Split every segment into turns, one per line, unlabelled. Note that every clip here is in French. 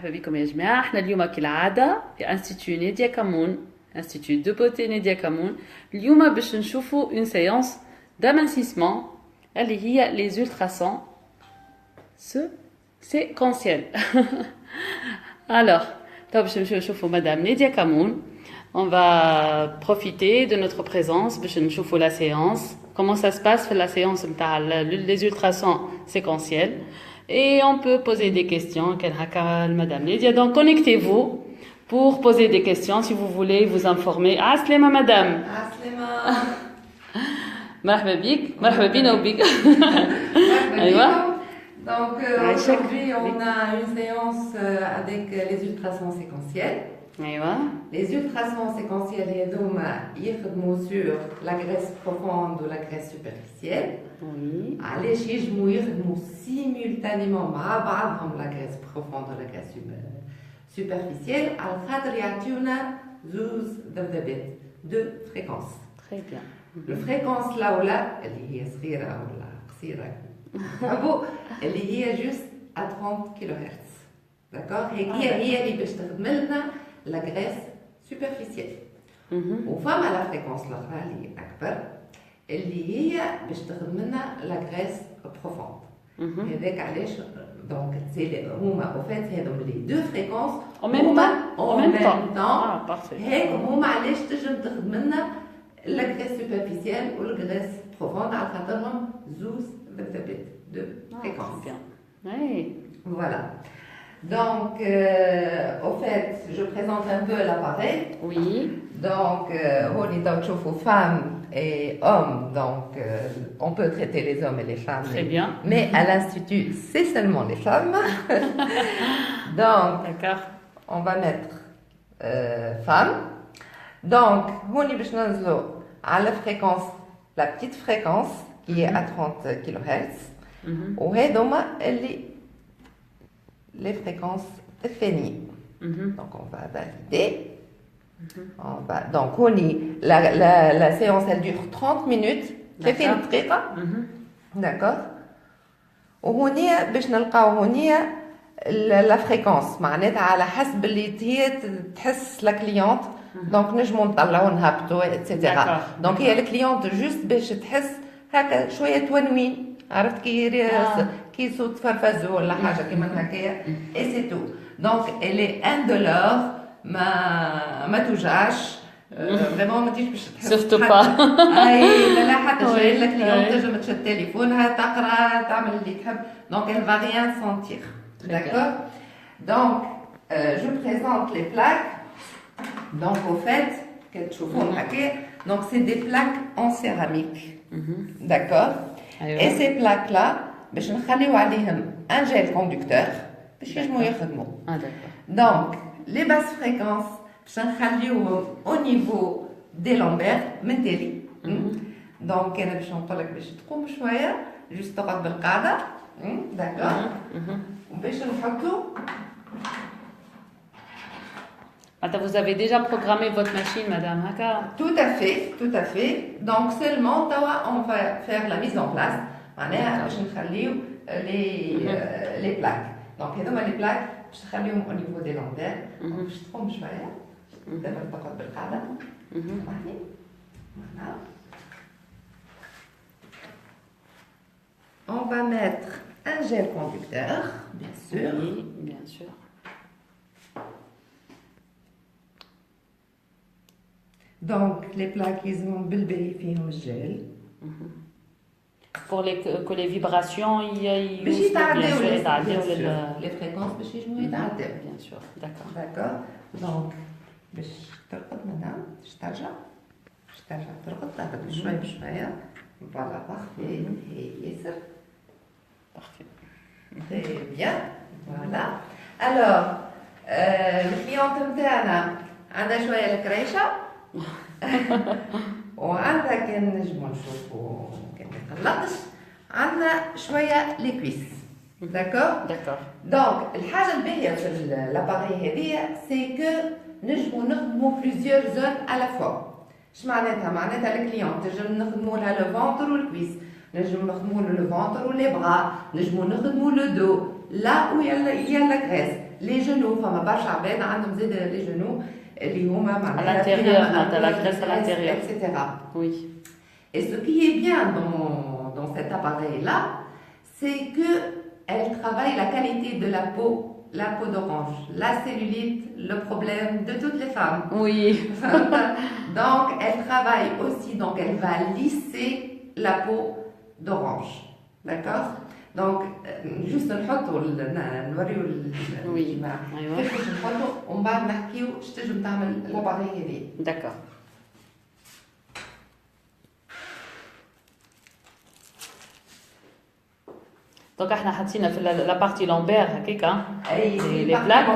مرحبا بكم يا جماعة. احنا اليوم كالعادة في انستيتيو نادية كامون، انستيتيو دو بوتي نادية كامون. اليوم باش نشوفوا اون سيونس d'amincissement اللي هي les ultrasons séquentiels. Alors, باش نمشيو نشوفوا مدام نادية كامون. On va profiter de notre présence باش نشوفوا la séance. Comment ça se passe la séance نتاع les ultrasons séquentiels. Et on peut poser des questions. Madame Lydia, donc connectez-vous pour poser des questions si vous voulez vous informer. Aslema madame.
Aslema.
Marhaba bik, marhaba bina ou bik.
Donc aujourd'hui on a une séance avec les ultrasons séquentiels. Les ultrasons séquentiels يخدموا sur la graisse profonde ou la graisse superficielle.
Oui.
علاش يجموا يخدموا simultanément مع بعضهم la graisse profonde ou la graisse superficielle على خاطر يعطيونا زوز ذبذبات deux fréquences.
Très bien.
الفريكونس الأولى اللي هي صغيرة ولا قصيرة حبوا اللي هي جوست à 30 كيلو هرتز. داكور هي اللي باش تخدم لنا la graisse superficielle. وفما la fréquence الأخرى اللي أكبر اللي هي باش تخدم لنا la graisse profonde. هذاك علاش دونك هما au fait هذوم les deux fréquences
en même temps.
هيك هما علاش تنجم تخدم لنا la graisse superficielle ou la graisse profonde على خاطرهم زوز ذبذبات de fréquence.
Oui.
Voilà. Donc, au fait, je présente un peu l'appareil.
Oui.
Donc, on est dans femmes et hommes. Donc, on peut traiter les hommes et les femmes.
Très bien.
Mais à l'Institut, c'est seulement les femmes. Donc,
d'accord.
On va mettre femmes. Donc, on est à la fréquence, la petite fréquence qui est à 30 kHz. Et les fréquences finies. Donc, on va valider. Donc, la séance, elle dure 30 minutes. C'est fini, d'accord. وهنا باش نلقاو هنا la fréquence معناتها على حسب اللي هي تحس لا كليونت. دونك نجمو نطلعو نهبطو اتسيتيرا. دونك هي الكليونت جوست باش تحس هكا شويه تونوين، عرفت كي صوت فرفزو ولا حاجه كيما هكايا اي سي تو. دونك الي اندولور ما توجعش فريمون ما تجيش باش تحس
سورتو با.
اي لا حتى شيء. لا كليونت تنجم تشد تليفونها تقرا تعمل اللي تحب. دونك elle va rien sentir. D'accord. Donc je présente les plaques. Donc au fait donc c'est des plaques en céramique. D'accord. Et ces plaques là باش نخليو عليهم un gel conducteur باش يجمو يخدموا. Donc les basses fréquences باش نخليوهم au niveau des lombaires من تالي. Donc انا باش نقول لك باش تقوم شويه جوست تقعد بالقاعده. D'accord. وباش نحطو.
Vous avez déjà programmé votre machine, madame Haka?
Tout à fait, tout à fait. Donc seulement, on va faire la mise en place. باش نخليو les plaques. Donc هذوما les plaques باش نخليهم au niveau des lombaires. باش تقوم شويه. دابا تقعد بالقاعده. Voilà. On va mettre un gel conducteur, bien sûr.
Oui, bien sûr.
Donc, les plaques, ils ont بالباهي فيهم الجل.
Pour que les vibrations,
باش يتعداو les fréquences باش يجمو يتعداو.
Bien sûr, d'accord.
D'accord. Donc, باش ترقد منها باش ترجع ترقد تاخذ شوية بشوية. Voilà, parfait. ياسر.
Parfait.
Très bien. Voilà. Alors, الكليونت نتاعنا عندها شوية الكريشة. وعندها كان نجمو نشوفو كان ميتقلقش عندنا شويه لي كويس. داكور. دونك الحاجه الباهيه في لاباري هذيا سي كو نجمو نخدمو بليزيور زون على فوا. اش معناتها الكليون تنجم نخدمو لها لو فونتر والكويس، نجمو نخدمو لو فونتر ولي بغا، نجمو نخدمو لو دو لا où il y a la graisse. les genoux, فما برشا عباد عندهم زاد les genoux اللي هما
à l'intérieur, la graisse à l'intérieur.
etc.
Oui.
Et ce qui est bien dans cet appareil-là, c'est qu'elle travaille la qualité de la peau d'orange, la cellulite, le problème de toutes les femmes.
Oui.
Donc, elle travaille aussi, donc elle va lisser la peau d'orange. D'accord? Donc, juste نحطوا نوريو الجماعة كيفاش نحطوا ومن بعد نحكيو اش تنجم تعمل الاباري هذي.
D'accord. Donc احنا حطينا في la partie lombaire هكاكا les plaques.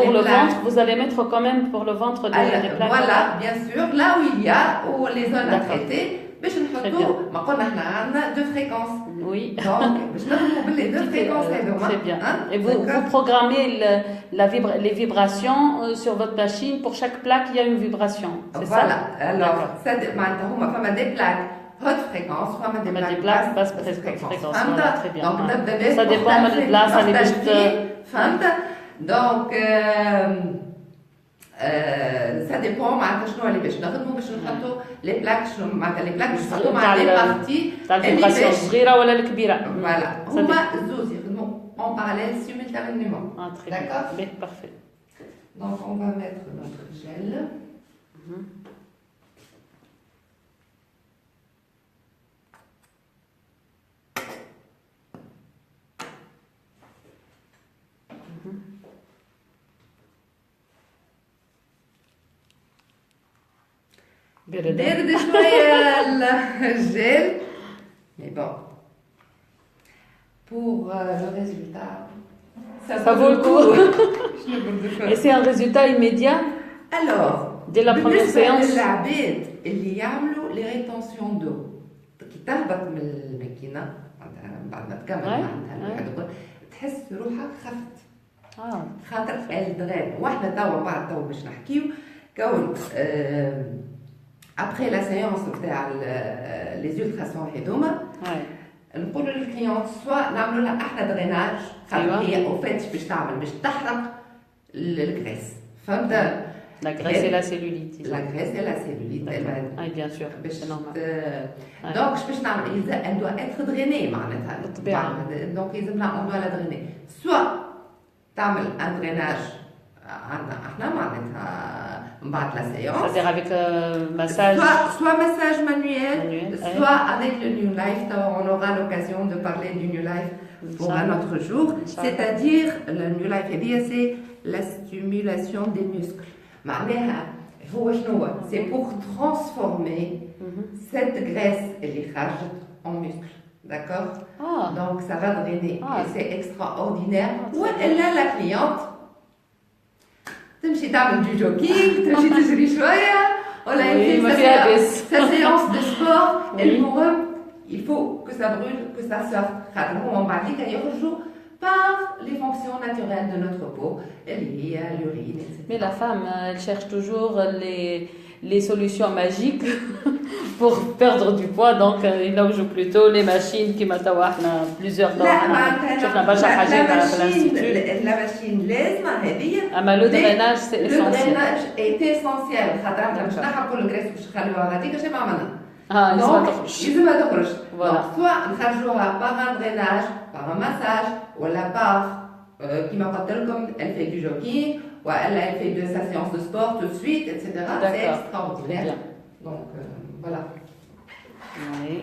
Pour le ventre, vous allez mettre quand même pour le ventre des plaques.
Voilà, bien sûr, là où il y a ou les zones à traiter. باش نحطوا ما قلنا احنا عندنا deux fréquences.
Oui.
Donc باش نخدموا باللي deux fréquences هذوما.
Très bien. Et vous programmez les vibrations sur votre machine. Pour chaque plaque, il y a une vibration. C'est ça?
Voilà. Alors, ça معناتها هما فما des plaques haute fréquence, فما des plaques basse fréquence.
Voilà, très bien.
Donc
ça dépend de la place اللي باش
فهمت. Donc ça dépend معناتها شنو اللي باش نخدموا باش نحطوا لي بلاك شنو معناتها لي بلاك باش نحطوا مع لي بارتي
تاع الفيبراسيون الصغيره ولا الكبيره.
فوالا هما زوز يخدموا en parallèle simultanément.
Ah, très
d'accord.
Bien, parfait.
Donc on va mettre notre gel. بارد شوية الجل. Mais bon, pour le résultat,
ça vaut le coup. Et c'est un résultat immédiat?
Alors,
dès la première séance.
العباد اللي يعملوا les rétentions d'eau كي تهبط من الماكينة بعد ما تكمل معناتها تحس روحك خفت. خاطر الدرين واحنا توا باش نحكيو كون après la séance تاع les ultrasons هذوما نقولوا للكليونت سواء نعملوا لها احنا دريناج خاطر هي او فيت باش تعمل باش تحرق الكريس فهمت.
La graisse et la cellulite.
La graisse et la cellulite.
Oui, bien sûr, c'est normal.
Donc, elle doit être drainée, donc on doit la drainer. Soit تعمل un drainage احنا معناتها بعد la séance.
C'est-à-dire avec massage.
Soit massage manuel, soit avec le New Life. On aura l'occasion de parler du New Life pour un autre jour. C'est-à-dire, le New Life, c'est la stimulation des muscles. معناها هو شنو سي بور ترانسفورمي cette graisse اللي خرجت en muscle. D'accord. Donc ça va drainer et c'est extraordinaire. والا la cliente تمشي تعمل du jogging تمشي تجري شويه ولا sa séance de sport المهم il faut que ça brûle que ça sorte خاطر هما بعد ليك يخرجوا par les fonctions naturelles de notre peau, liées à l'urine, etc.
Mais la femme, elle cherche toujours les solutions magiques pour perdre du poids, donc il joue plutôt les machines qui m'attendent plusieurs temps.
La machine لازم هذه.
Le drainage, c'est essentiel.
Le drainage est essentiel. خاطر باش نحرقوا الكريس باش نخلوها غاديك اش عملنا. لازمها تخرج. Donc soit نخرجوها par un drainage, par un massage, ou la par كيما قلت لكم elle fait du jogging, ou elle fait de sa séance de sport tout de suite, etc. C'est extraordinaire. Donc voilà.
Oui.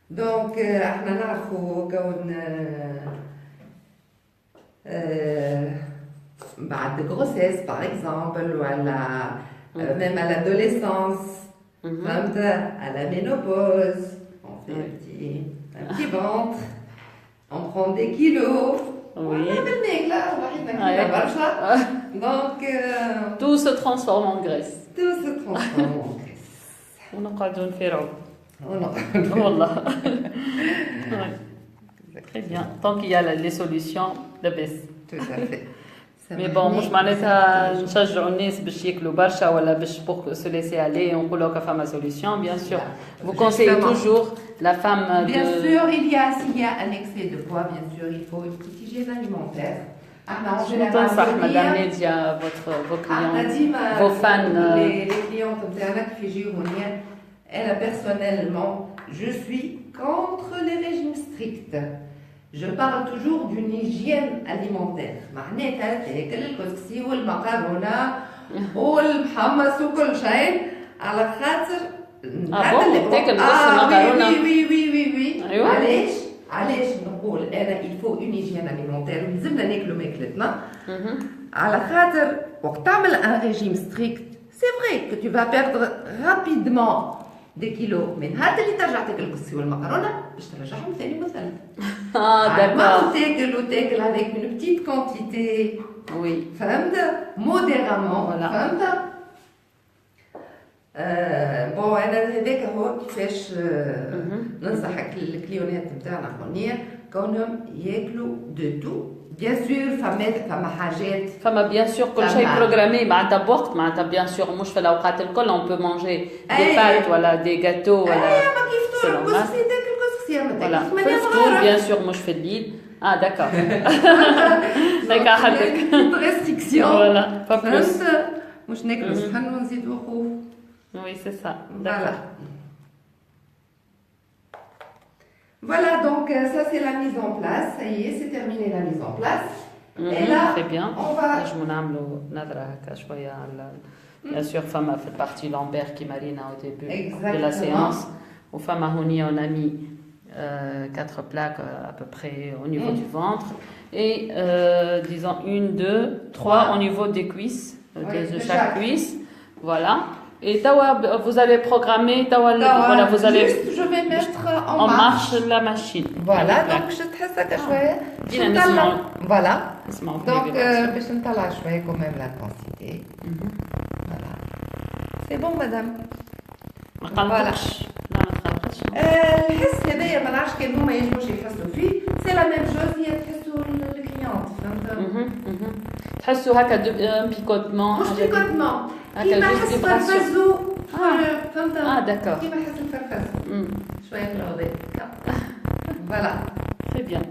Donc احنا نعرفوا كون بعد grossesse par exemple, ou même à l'adolescence, à la ménopause, on fait un petit ventre, on prend des kilos, on a des maigres là, donc
tout se transforme en graisse.
Tout se transforme en graisse.
On a pas de faire.
Wallah.
Très bien. Tant qu'il y a les solutions, la baisse.
Tout à fait.
Mais bon, مش معناتها نشجعوا الناس باش ياكلوا برشا ولا باش pour se laisser aller ونقولوا هكا فما solution bien sûr. Vous conseillez toujours la femme
Bien sûr, s'il y a un excès de poids, bien sûr, il faut une petite hygiène alimentaire.
Je vous تنصح Madame Nadia vos clients, vos fans.
Les clientes qui يجيو هنا, elle personnellement, je suis contre les régimes stricts. Je parle toujours d'une hygiène alimentaire. معناتها تاكل الكسكسي والمكرونه والمحمص وكل شيء على خاطر
تاكل نص المكرونه.
وي علاش نقول انا il faut une hygiène alimentaire لازمنا ناكلوا ماكلتنا على خاطر وقت تعمل un régime strict c'est vrai que tu vas perdre rapidement des kilos من هذا اللي ترجع تاكل الكسكسي والمكرونه باش ترجعهم ثاني مثلا
d'accord
تاكل avec une petite quantité
oui
فهمت modérément
voilà
فهمت بون انا هذاك هو كيفاش ننصحك الكليونات نتاعنا هونيا كونهم ياكلوا دو تو بيان سور فما حاجات
فما بيان سور كل شيء بروغرامي معناتها بوقت معناتها بيان سور مش في الاوقات الكل اون بو مانجي دي بات ولا دي جاتو ولا
ما كيف تفطر الكسكسي تاكل الكسكسي ما تاكلش
في الفطور بيان سور مش في الليل داكور هيك حدك
ريستريكسيون
فوالا با بلوس
مش ناكلوا صحن ونزيدوا خوف.
Oui, c'est ça.
Voilà. Voilà, donc ça c'est la mise en place. Ça y est, c'est terminé la mise en place. Et là,
très bien.
On va.
Je m'en amène نظرة هكا شوية على bien sûr فما في البارtie lombaire qui marina au début de la séance. Au femme Mahoni, on a mis 4 plaques à peu près au niveau du ventre et disons 1, 2, 3 au niveau des cuisses, de chaque cuisse. Voilà. Et Tawa, vous allez programmer, voilà, vous allez.
Juste, je vais mettre
en marche la machine.
Voilà, donc je te laisse ça شوية. Voilà. Donc, باش نطلع شوية quand même la quantité. Voilà. C'est bon, madame.
ما قلقش. لا ما تقلقش.
الحس هذايا ما نعرفش كان هما يجموش يحسوا فيه، c'est la même chose هي تحسوا الكليونت فهمت؟
تحسوا هكا بيكوتمون.
مش بيكوتمون. كيما حس الفرفزو فهمت؟
داكور.
كيما حس الفرفزو. شوية في الغداء. فوالا.
Très bien.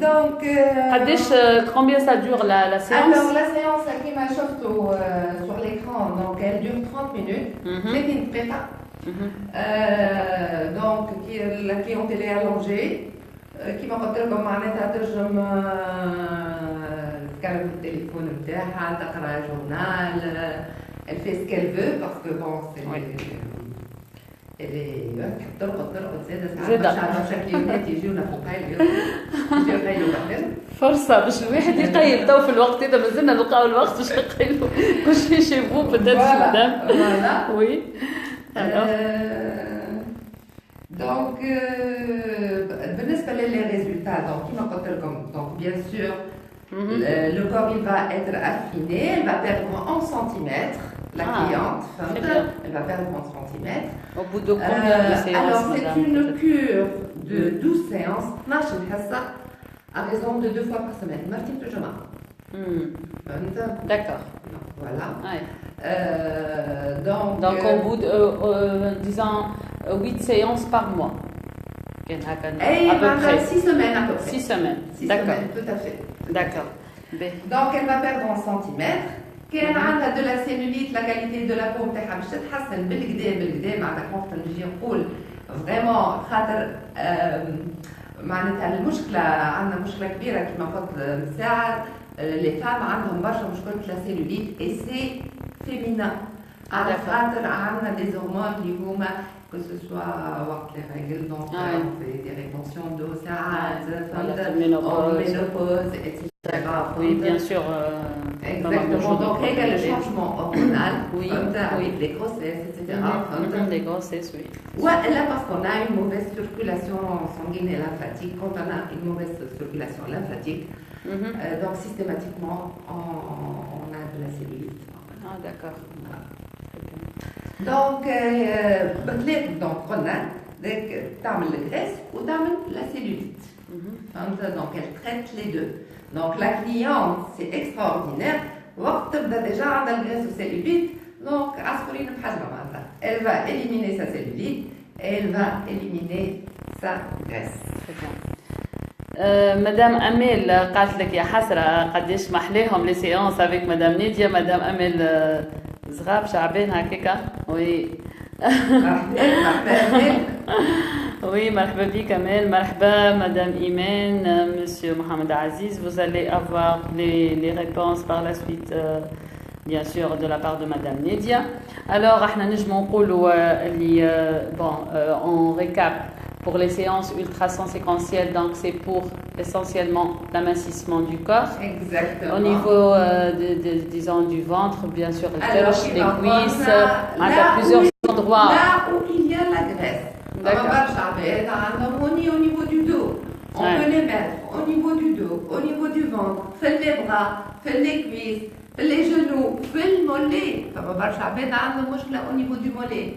Donc.
قداش combien ça dure la séance?
Alors la séance كيما شفتوا sur l'écran donc elle dure 30 minutes. 30 دقيقة. Donc la clientèle est allongée. كيما قلت لكم معناتها ترجم تكلم في التليفون نتاعها تقرا جورنال elle fait ce qu'elle veut parce que bon c'est تحب ترقد زاده برشا كليونات يجيونا فوقها يجيو يقيلوا بعدين
فرصة باش الواحد يقيل تو في الوقت هذا مازلنا نلقاو الوقت باش نقيلوا كل شيء شي فو بدات مدام وي
Donc, بالنسبة للريزولتا donc كما قلت لكم donc bien sûr le corps il va être affiné, elle va perdre en centimètres la cliente, elle va perdre en centimètres.
Au bout de combien de séances?
Alors c'est une cure de 12 séances, marche الحصة à raison de 2 fois par semaine, مرتين في الجمعة.
D'accord.
Voilà.
Ouais.
Donc
au bout de, disons, 8 séances par mois. À peu près.
6 semaines à peu près.
6 semaines.
6
D'accord.
semaines, tout à fait.
D'accord.
Donc elle va perdre en centimètres. كان عندها de la cellulite, la qualité de la peau نتاعها باش تتحسن بالكدا معناتها وقت نجي نقول فريمون خاطر معناتها المشكله عندنا مشكله كبيره كما قلت من ساعه لي فام عندهم برشا مشكله لا cellulite et c'est féminin على خاطر عندنا دي هرمون اللي هما que ce soit وقت les règles donc on fait des rétentions d'eau ساعات فهمت ménopause etc.
Oui, bien sûr.
Exactement. Donc, il y a le changement hormonal, avec les grossesses, etc.
Les grossesses, oui.
Ouais, là, parce qu'on a une mauvaise circulation sanguine et lymphatique. Quand on a une mauvaise circulation lymphatique, donc systématiquement, on a de la cellulite.
D'accord.
Donc, on a تعمل الgraisse ou تعمل la cellulite. Donc elle traite les deux. Donc la cliente, c'est extraordinaire. وقت تبدا déjà عندها الجريس والسيلوليت donc عصفورين بحجرة معناتها. Elle va éliminer sa cellulite et elle va éliminer sa graisse.
مدام أمل قالت لك يا حسرة قديش محليهم لي سيونس افيك مدام نيديا. مدام أمل زغاب شعبين هكاكا. وي Oui, مرحبا بك Amel, مرحبا Madame Imen, Monsieur Mohamed Aziz. Vous allez avoir les réponses par la suite, bien sûr, de la part de Madame Nedia. Alors, احنا نجمو نقولوا on récap pour les séances ultrasons séquentielles, donc c'est pour essentiellement l'amincissement du corps.
Exactement.
Au niveau, disons, du ventre, bien sûr, les cuisses, à plusieurs endroits.
Là où il y a la graisse. Au niveau du dos. On peut les mettre au niveau du dos, au niveau du ventre, fait les bras, fait les cuisses, fait les genoux, fait le mollet. Au niveau du mollet.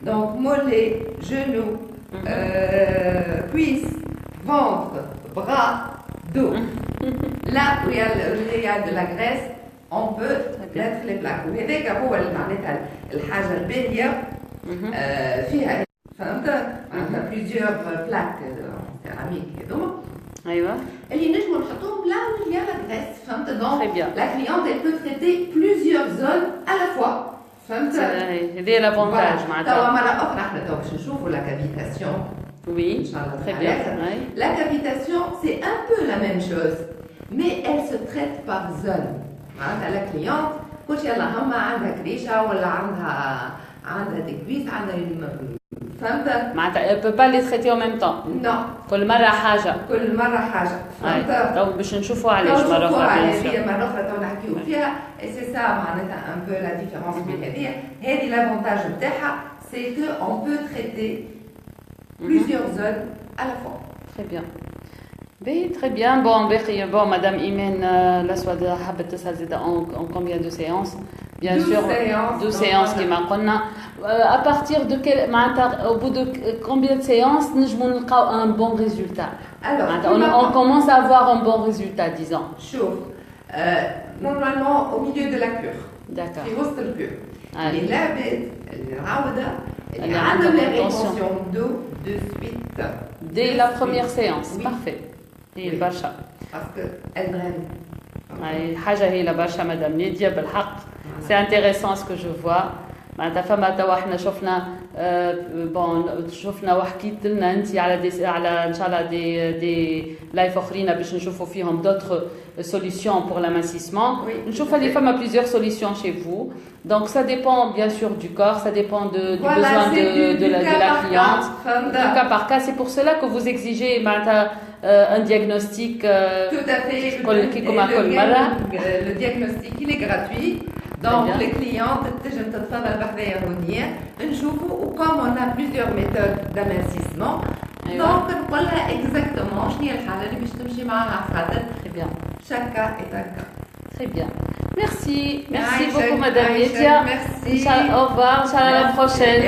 Donc, mollet, genoux, cuisses, ventre, bras, dos. Là où il y a de la graisse, on peut mettre les plaques. وهذاك هو معناتها الحاجة الباهية فيها. فهمت؟ plusieurs plaques en céramique هذوما.
أيوة.
اللي نجموا نحطوهم là où il y a la graisse. فهمت؟ Donc
Très bien.
la cliente elle peut traiter plusieurs zones à la fois. فهمت؟
هذا l'avantage معناتها.
توا مرة أخرى احنا توا باش نشوفوا la cavitation.
Oui, très bien.
La cavitation, c'est un peu la même chose, mais elle se traite par zone. La cliente, quand elle a كريشة ولا عندها des cuisses, فهمت؟
معناتها elle peut pas les traiter en même temps.
Non.
كل مرة حاجة.
كل مرة حاجة. فهمت؟
donc باش نشوفوا علاش مرة أخرى.
هي مرة أخرى تو نحكيو فيها، et c'est ça معناتها un peu la différence بين هذه l'avantage نتاعها, c'est que on peut traiter plusieurs zones à la fois.
Très bien. Oui, très bien. Bon, Madame Imen, la Swada حابة تسأل زيادة en combien de séances? Bien sûr, 12 séances qui m'a connu. À partir de quel, au bout de combien de séances, nous avons un bon résultat?
Alors,
on commence à avoir un bon résultat, disons.
Chaud. Normalement, au milieu de la cure.
D'accord.
Qui reste le cure. Et là, il y a une rétention d'eau de suite.
Dès la première séance.
Oui.
Parfait. Et le Bacha.
Parce qu'elle draine.
حاجة هي لا برشا مدام نيديا بالحق. C'est intéressant ce que je vois. معناتها فما توا احنا شفنا شفنا وحكيت لنا انت على ان شاء الله دي لايف اخرين باش نشوفوا فيهم d'autres solutions pour l'amincissement. نشوف اللي فما plusieurs solutions chez vous. Donc ça dépend bien sûr du corps, ça dépend du besoin de la cliente. Du cas par cas, c'est pour cela que vous exigez un diagnostic.
Tout à fait.
Le
diagnostic, il est gratuit. Donc les clientes, comme on a plusieurs méthodes d'amincissement, donc on a exactement
Très bien.
Chaque cas est un cas.
Très bien. Merci. Merci beaucoup Madame Nedia.
Merci.
Au revoir. Inch'Allah, à la prochaine.